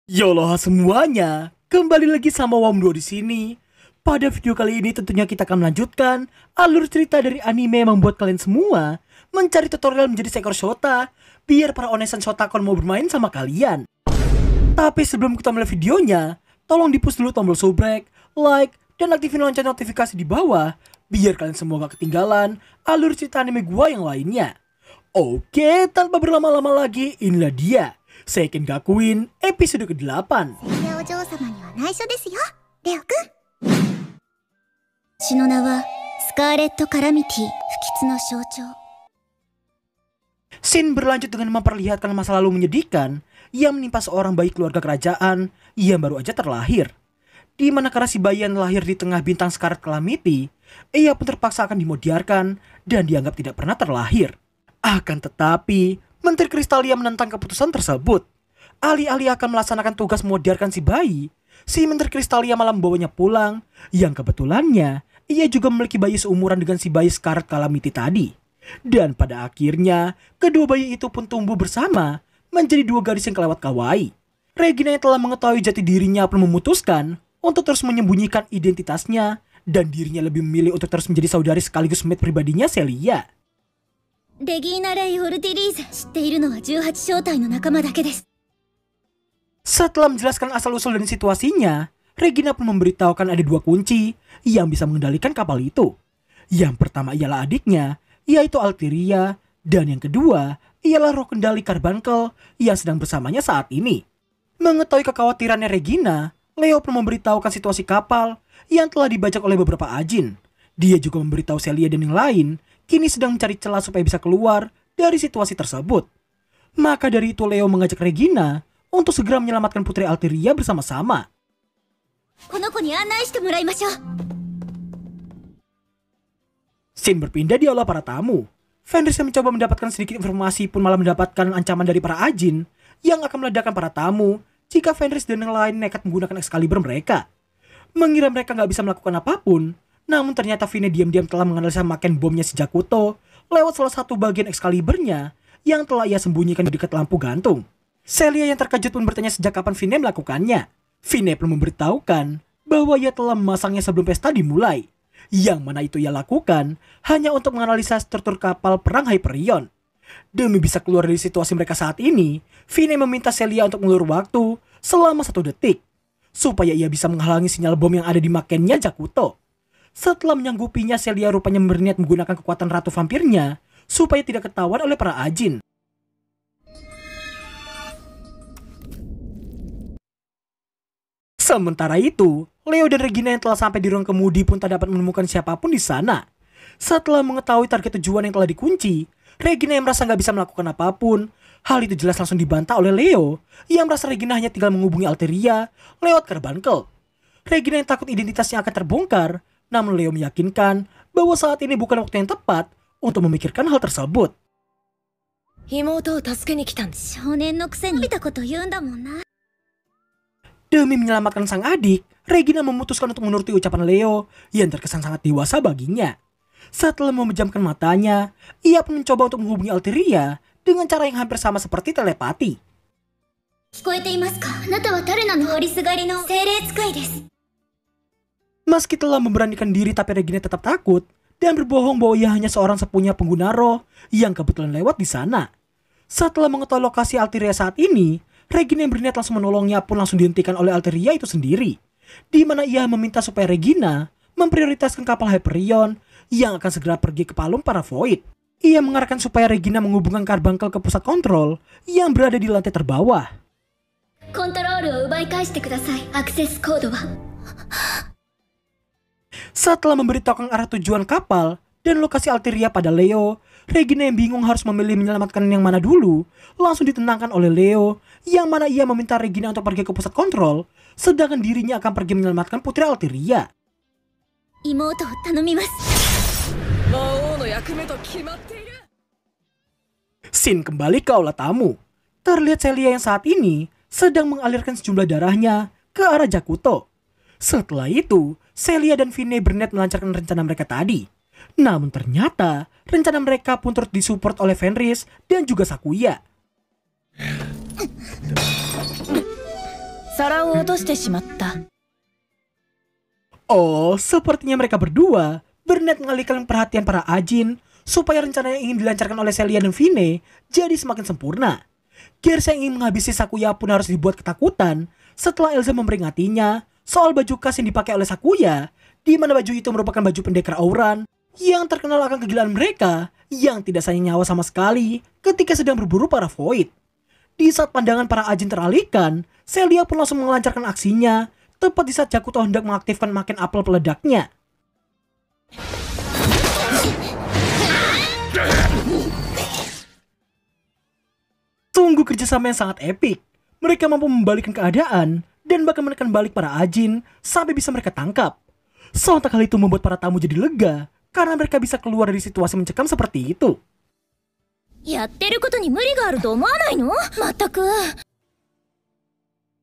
Yolo semuanya, kembali lagi sama Wamdo di sini. Pada video kali ini tentunya kita akan melanjutkan alur cerita dari anime yang membuat kalian semua mencari tutorial menjadi seekor Shota biar para onesan Shotakon mau bermain sama kalian. Tapi sebelum kita mulai videonya, tolong di-push dulu tombol subrek, like, dan aktifin lonceng notifikasi di bawah biar kalian semua gak ketinggalan alur cerita anime gua yang lainnya. Oke, tanpa berlama-lama lagi, inilah dia Seiken Gakuin episode ke-8. お嬢様には内緒ですよ、レオくん。私の名はスカーレット・カラミティ、不吉の象徴。 Scene berlanjut dengan memperlihatkan masa lalu menyedihkan yang menimpa seorang bayi keluarga kerajaan yang baru aja terlahir. Di mana karena si bayi yang lahir di tengah bintang Scarlet Calamity, ia pun terpaksa akan dimodiarkan dan dianggap tidak pernah terlahir. Akan tetapi, Menteri Kristalia menentang keputusan tersebut. Alih-alih akan melaksanakan tugas memodiarkan si bayi, si Menteri Kristalia malah membawanya pulang, yang kebetulannya ia juga memiliki bayi seumuran dengan si bayi Scarlet Calamity tadi. Dan pada akhirnya, kedua bayi itu pun tumbuh bersama, menjadi dua gadis yang kelewat kawaii. Regina yang telah mengetahui jati dirinya pun memutuskan untuk terus menyembunyikan identitasnya, dan dirinya lebih memilih untuk terus menjadi saudari sekaligus mate pribadinya Celia. レギーナ・レイ・オルティリーゼ、知っているのは18正体の仲間だけです。 Setelah menjelaskan asal-usul dan situasinya, Regina pun memberitahukan ada dua kunci yang bisa mengendalikan kapal itu. Yang pertama ialah adiknya, yaitu Altiria, dan yang kedua ialah roh kendali Carbuncle yang sedang bersamanya saat ini. Mengetahui kekhawatirannya Regina, Leo pun memberitahukan situasi kapal yang telah dibajak oleh beberapa ajin. Dia juga memberitahu Celia dan yang lain kini sedang mencari celah supaya bisa keluar dari situasi tersebut. Maka dari itu Leo mengajak Regina untuk segera menyelamatkan Putri Altiria bersama-sama. この子に案内してもらいましょう。 Scene berpindah di aula para tamu. Fenris yang mencoba mendapatkan sedikit informasi pun malah mendapatkan ancaman dari para ajin yang akan meledakkan para tamu jika Fenris dan yang lain nekat menggunakan Excalibur mereka. Mengira mereka nggak bisa melakukan apapun, namun ternyata Fine diam-diam telah menganalisa maken bomnya si Jakuto lewat salah satu bagian Excaliburnya yang telah ia sembunyikan di dekat lampu gantung. Celia yang terkejut pun bertanya sejak kapan Fine melakukannya. Fine pun memberitahukan bahwa ia telah memasangnya sebelum pesta dimulai, yang mana itu ia lakukan hanya untuk menganalisa struktur kapal perang Hyperion. Demi bisa keluar dari situasi mereka saat ini, Fine meminta Celia untuk mengulur waktu selama 1 detik supaya ia bisa menghalangi sinyal bom yang ada di makennya Jakuto. Setelah menyanggupinya, Celia rupanya berniat menggunakan kekuatan ratu vampirnya supaya tidak ketahuan oleh para ajin. Sementara itu, Leo dan Regina yang telah sampai di ruang kemudi pun tak dapat menemukan siapapun di sana. Setelah mengetahui target tujuan yang telah dikunci, Regina yang merasa nggak bisa melakukan apapun. Hal itu jelas langsung dibantah oleh Leo yang merasa Regina hanya tinggal menghubungi Altiria lewat Carbuncle. Regina yang takut identitasnya akan terbongkar, namun Leo meyakinkan bahwa saat ini bukan waktu yang tepat untuk memikirkan hal tersebut. 妹を助けに来たんです。少年のくせに見たこと言うんだもんな。 Demi menyelamatkan sang adik, Regina memutuskan untuk menuruti ucapan Leo yang terkesan sangat dewasa baginya. Setelah memejamkan matanya, ia pun mencoba untuk menghubungi Altiria dengan cara yang hampir sama seperti telepati. 聞こえていますか？あなたは誰なの？通りすがりの精霊使いです。 Meski telah memberanikan diri, tapi Regina tetap takut dan berbohong bahwa ia hanya seorang sepunya pengguna roh yang kebetulan lewat di sana. Setelah mengetahui lokasi Altiria saat ini, Regina yang berniat langsung menolongnya pun langsung dihentikan oleh Altiria itu sendiri, di mana ia meminta supaya Regina memprioritaskan kapal Hyperion yang akan segera pergi ke palung para Void. Ia mengarahkan supaya Regina menghubungkan Carbuncle ke pusat kontrol yang berada di lantai terbawah. コントロールを奪い返してください。アクセスコードは Setelah memberitahukan arah tujuan kapal dan lokasi Altiria pada Leo, Regina yang bingung harus memilih menyelamatkan yang mana dulu, langsung ditenangkan oleh Leo, yang mana ia meminta Regina untuk pergi ke pusat kontrol, sedangkan dirinya akan pergi menyelamatkan Putri Altiria. 妹を頼みます。 Scene kembali ke aula tamu. Terlihat Celia yang saat ini sedang mengalirkan sejumlah darahnya ke arah Jakuto. Setelah itu, Celia dan Fine berniat melancarkan rencana mereka tadi. Namun ternyata, rencana mereka pun turut disupport oleh Fenris dan juga Sakuya. 皿を落としてしまった。 Oh, sepertinya mereka berdua berniat mengalihkan perhatian para Ajin supaya rencana yang ingin dilancarkan oleh Celia dan Fine jadi semakin sempurna. Gersa yang ingin menghabisi Sakuya pun harus dibuat ketakutan setelah Elsa memperingatinya soal baju khas yang dipakai oleh Sakuya, di mana baju itu merupakan baju pendekar Auran yang terkenal akan kegilaan mereka yang tidak sayang nyawa sama sekali ketika sedang berburu para Void. Di saat pandangan para Ajin teralihkan, Celia pun langsung melancarkan aksinya tepat di saat Jakuto hendak mengaktifkan makin apel peledaknya. Sungguh kerjasama yang sangat epik. Mereka mampu membalikkan keadaan dan bahkan menekan balik para Ajin sampai bisa mereka tangkap. Sontak hal itu membuat para tamu jadi lega karena mereka bisa keluar dari situasi mencekam seperti itu. やってることに無理があると思わないの？まったく。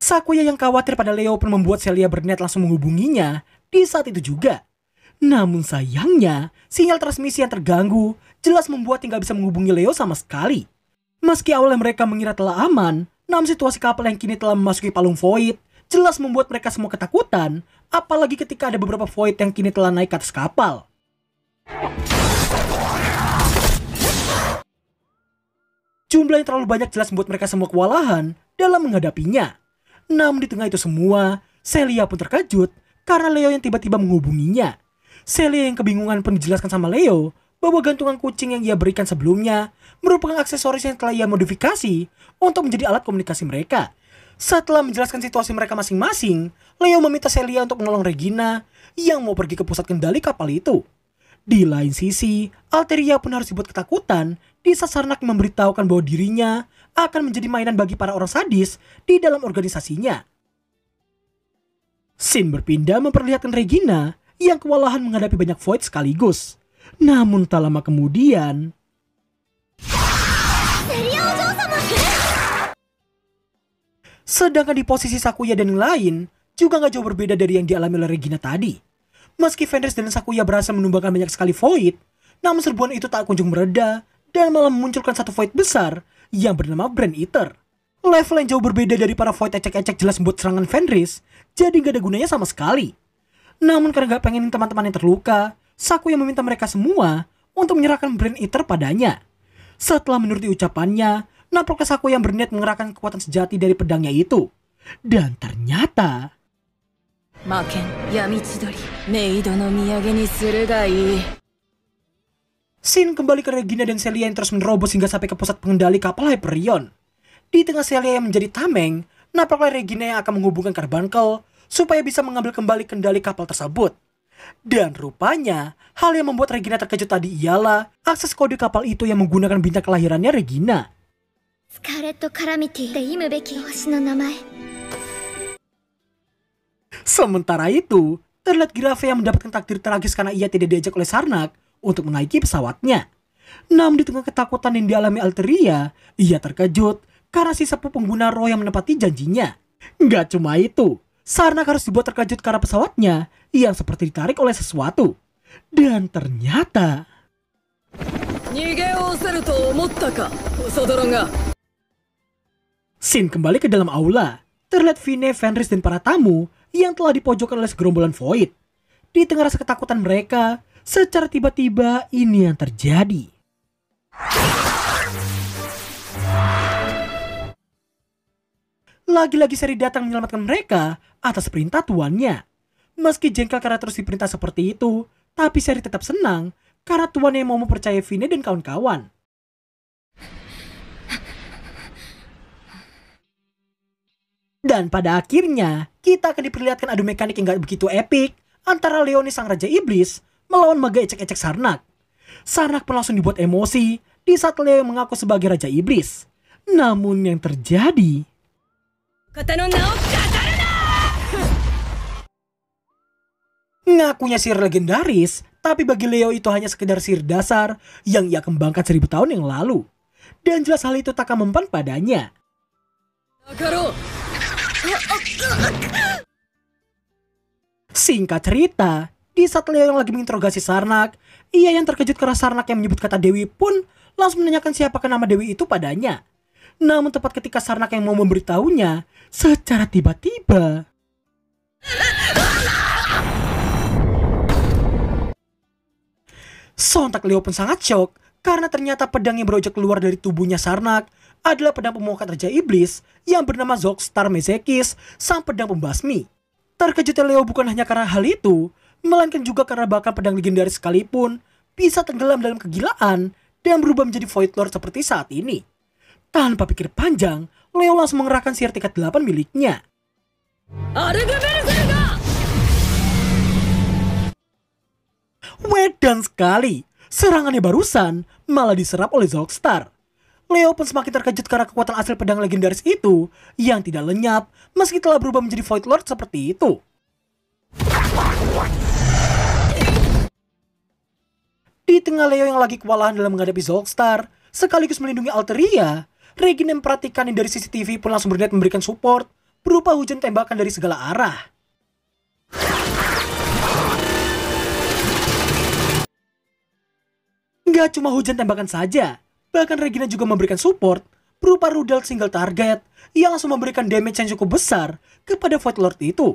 Sakuya yang khawatir pada Leo pun membuat Celia berniat langsung menghubunginya di saat itu juga. Namun sayangnya, sinyal transmisi yang terganggu jelas membuat tidak bisa menghubungi Leo sama sekali. Meski awalnya mereka mengira telah aman, namun situasi kapal yang kini telah memasuki palung Void jelas membuat mereka semua ketakutan, apalagi ketika ada beberapa Void yang kini telah naik ke atas kapal. Jumlah yang terlalu banyak jelas membuat mereka semua kewalahan dalam menghadapinya. Namun di tengah itu semua, Celia pun terkejut karena Leo yang tiba-tiba menghubunginya. Celia yang kebingungan pun dijelaskan sama Leo bahwa gantungan kucing yang ia berikan sebelumnya merupakan aksesoris yang telah ia modifikasi untuk menjadi alat komunikasi mereka. Setelah menjelaskan situasi mereka masing-masing, Leo meminta Celia untuk menolong Regina yang mau pergi ke pusat kendali kapal itu. Di lain sisi, Alteria pun harus dibuat ketakutan di saat Sarnak memberitahukan bahwa dirinya akan menjadi mainan bagi para orang sadis di dalam organisasinya. Scene berpindah memperlihatkan Regina yang kewalahan menghadapi banyak Void sekaligus. Namun tak lama kemudian, sedangkan di posisi Sakuya dan yang lain juga gak jauh berbeda dari yang dialami oleh Regina tadi. Meski Fenris dan Sakuya berhasil menumbangkan banyak sekali Void, namun serbuan itu tak kunjung mereda dan malah memunculkan satu Void besar yang bernama Brain Eater. Level yang jauh berbeda dari para Void ecek-ecek jelas membuat serangan Fenris jadi gak ada gunanya sama sekali. Namun karena gak pengen teman-teman yang terluka, Sakuya meminta mereka semua untuk menyerahkan Brain Eater padanya. Setelah menuruti ucapannya, nampaknya Sakuya yang berniat mengerahkan kekuatan sejati dari pedangnya itu. Dan ternyata... Scene kembali ke Regina dan Celia yang terus menerobos hingga sampai ke pusat pengendali kapal Hyperion. Di tengah Celia yang menjadi tameng, nampaknya Regina yang akan menghubungkan Carbuncle supaya bisa mengambil kembali kendali kapal tersebut. Dan rupanya, hal yang membuat Regina terkejut tadi ialah akses kode kapal itu yang menggunakan bintang kelahirannya Regina. Scarlet Calamity で読むべき星の名前。 Sementara itu, terlihat Giraffe yang mendapatkan takdir tragis karena ia tidak diajak oleh Sarnak untuk menaiki pesawatnya. Namun di tengah ketakutan yang dialami Alteria, ia terkejut karena si sepuh pengguna roh yang menepati janjinya. Gak cuma itu, Sarnak harus dibuat terkejut karena pesawatnya yang seperti ditarik oleh sesuatu. Dan ternyata... Scene kembali ke dalam aula. Terlihat Fine, Fenris, dan para tamu yang telah dipojokkan oleh segerombolan Void. Di tengah rasa ketakutan mereka, secara tiba-tiba ini yang terjadi. Lagi-lagi Seri datang menyelamatkan mereka atas perintah tuannya. Meski jengkel karena terus diperintah seperti itu, tapi Seri tetap senang karena tuannya mau mempercayai Fine dan kawan-kawan. Dan pada akhirnya, kita akan diperlihatkan adu mekanik yang gak begitu epik antara Leonis sang Raja Iblis melawan maga ecek-ecek Sarnak. Sarnak pun langsung dibuat emosi di saat Leo mengaku sebagai Raja Iblis. Namun yang terjadi... Ngakunya sihir legendaris, tapi bagi Leo itu hanya sekedar sihir dasar yang ia kembangkan 1000 tahun yang lalu. Dan jelas hal itu tak akan mempan padanya. Singkat cerita, di saat Leo yang lagi menginterogasi Sarnak, ia yang terkejut karena Sarnak yang menyebut kata Dewi pun langsung menanyakan siapakah nama Dewi itu padanya. Namun tepat ketika Sarnak yang mau memberitahunya, secara tiba-tiba sontak Leo pun sangat shock karena ternyata pedang yang berujuk keluar dari tubuhnya Sarnak adalah pedang pemongkat Raja Iblis yang bernama Zogstar Mezekis, sang pedang pembasmi. Terkejutnya Leo bukan hanya karena hal itu, melainkan juga karena bahkan pedang legendaris sekalipun bisa tenggelam dalam kegilaan dan berubah menjadi Void Lord seperti saat ini. Tanpa pikir panjang, Leo langsung mengerahkan sihir tingkat 8 miliknya. Wedan sekali, serangannya barusan malah diserap oleh Zogstar. Leo pun semakin terkejut karena kekuatan asli pedang legendaris itu yang tidak lenyap meski telah berubah menjadi Void Lord seperti itu. Di tengah Leo yang lagi kewalahan dalam menghadapi Zogstar sekaligus melindungi Alteria, Regina memperhatikan yang dari CCTV pun langsung berniat memberikan support berupa hujan tembakan dari segala arah. Gak cuma hujan tembakan saja, bahkan Regina juga memberikan support berupa rudal single target yang langsung memberikan damage yang cukup besar kepada Void Lord itu.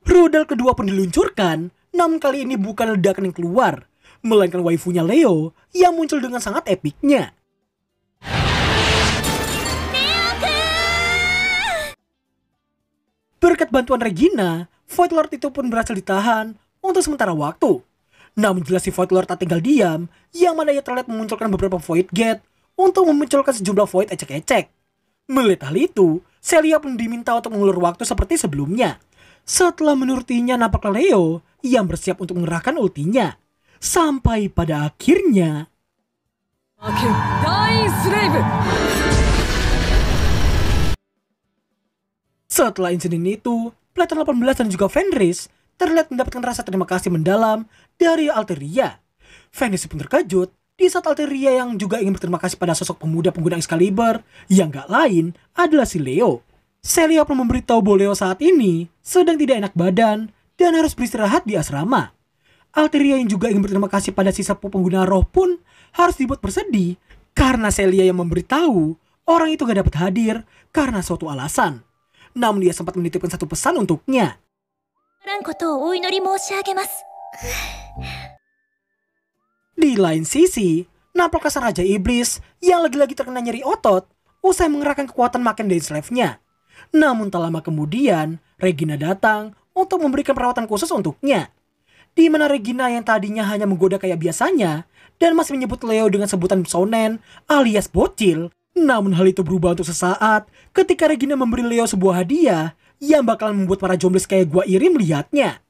Rudal kedua pun diluncurkan, namun kali ini bukan ledakan yang keluar, melainkan waifunya Leo yang muncul dengan sangat epiknya. Berkat bantuan Regina, Void Lord itu pun berhasil ditahan untuk sementara waktu. Namun jelas si Void Lord tak tinggal diam, yang mana ia terlihat memunculkan beberapa Void Gate untuk memunculkan sejumlah Void ecek-ecek. Melihat hal itu, Celia pun diminta untuk mengulur waktu seperti sebelumnya. Setelah menurutinya nampaklah Leo yang bersiap untuk mengerahkan ultinya. Sampai pada akhirnya setelah insiden itu, Platon 18 dan juga Fenris terlihat mendapatkan rasa terima kasih mendalam dari Alteria. Fenris pun terkejut di saat Alteria yang juga ingin berterima kasih pada sosok pemuda pengguna Excalibur yang gak lain adalah si Leo. Celia pun memberitahu bahwa Leo saat ini sedang tidak enak badan dan harus beristirahat di asrama. Alteria yang juga ingin berterima kasih pada si sepuh pengguna roh pun harus dibuat bersedih karena Celia yang memberitahu orang itu gak dapat hadir karena suatu alasan. Namun dia sempat menitipkan satu pesan untuknya. Di lain sisi, nampaklah sang Raja Iblis yang lagi-lagi terkena nyeri otot usai mengerahkan kekuatan Maken dari slave-nya. Namun tak lama kemudian, Regina datang untuk memberikan perawatan khusus untuknya. Di mana Regina yang tadinya hanya menggoda kayak biasanya dan masih menyebut Leo dengan sebutan Sonen alias bocil, namun hal itu berubah untuk sesaat ketika Regina memberi Leo sebuah hadiah yang bakalan membuat para jomblis kayak gua iri melihatnya.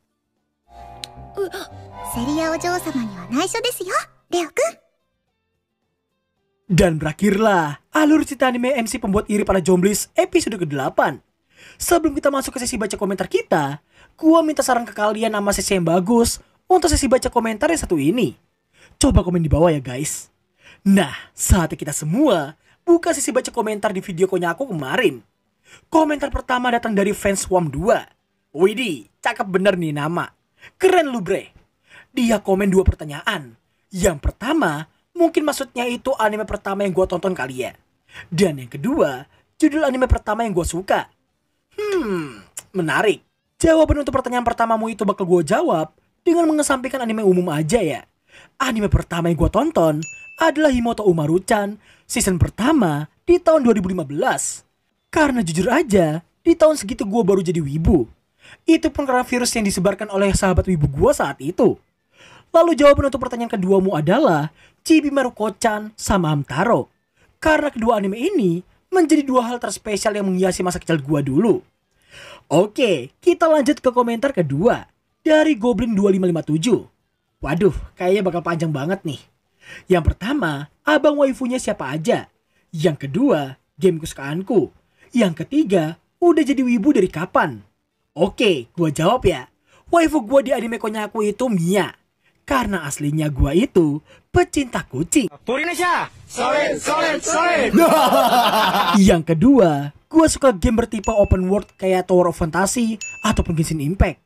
Dan berakhirlah alur cerita anime MC pembuat iri para jomblis episode ke-8. Sebelum kita masuk ke sesi baca komentar kita, gua minta saran ke kalian nama sesi yang bagus untuk sesi baca komentar yang satu ini. Coba komen di bawah ya guys. Nah, saatnya kita semua buka sesi baca komentar di video Konyaku kemarin. Komentar pertama datang dari fans Swam 2. Widih, cakep bener nih nama. Keren lu bre. Dia komen 2 pertanyaan. Yang pertama, mungkin maksudnya itu anime pertama yang gue tonton kali ya. Dan yang kedua, judul anime pertama yang gue suka. Menarik. Jawaban untuk pertanyaan pertamamu itu bakal gue jawab dengan mengesampingkan anime umum aja ya. Anime pertama yang gue tonton adalah Himoto Umaru-chan season pertama di tahun 2015. Karena jujur aja, di tahun segitu gue baru jadi wibu. Itu pun karena virus yang disebarkan oleh sahabat wibu gue saat itu. Lalu jawaban untuk pertanyaan keduamu adalah Chibi Maruko-chan sama Hamtaro. Karena kedua anime ini menjadi 2 hal terspesial yang menghiasi masa kecil gue dulu. Oke, kita lanjut ke komentar kedua dari Goblin 2557. Waduh, kayaknya bakal panjang banget nih. Yang pertama, abang waifunya siapa aja. Yang kedua, game kesukaanku. Yang ketiga, udah jadi wibu dari kapan? Oke, gua jawab ya. Waifu gua di anime Konyaku itu Mia. Karena aslinya gua itu pecinta kucing. Yang kedua, gua suka game bertipe open world kayak Tower of Fantasy ataupun Genshin Impact.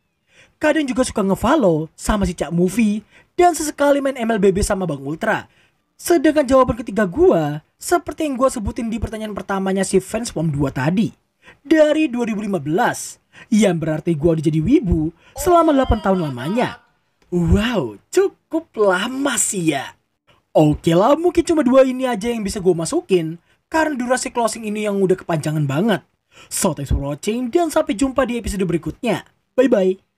kadang juga suka ngefollow sama si Cak Movie, dan sesekali main MLBB sama Bang Ultra. Sedangkan jawaban ketiga gua, seperti yang gua sebutin di pertanyaan pertamanya si fans POM 2 tadi. Dari 2015, yang berarti gua udah jadi wibu selama 8 tahun lamanya. Wow, cukup lama sih ya. Oke lah, mungkin cuma 2 ini aja yang bisa gua masukin, karena durasi closing ini yang udah kepanjangan banget. So thanks for watching, dan sampai jumpa di episode berikutnya. Bye bye.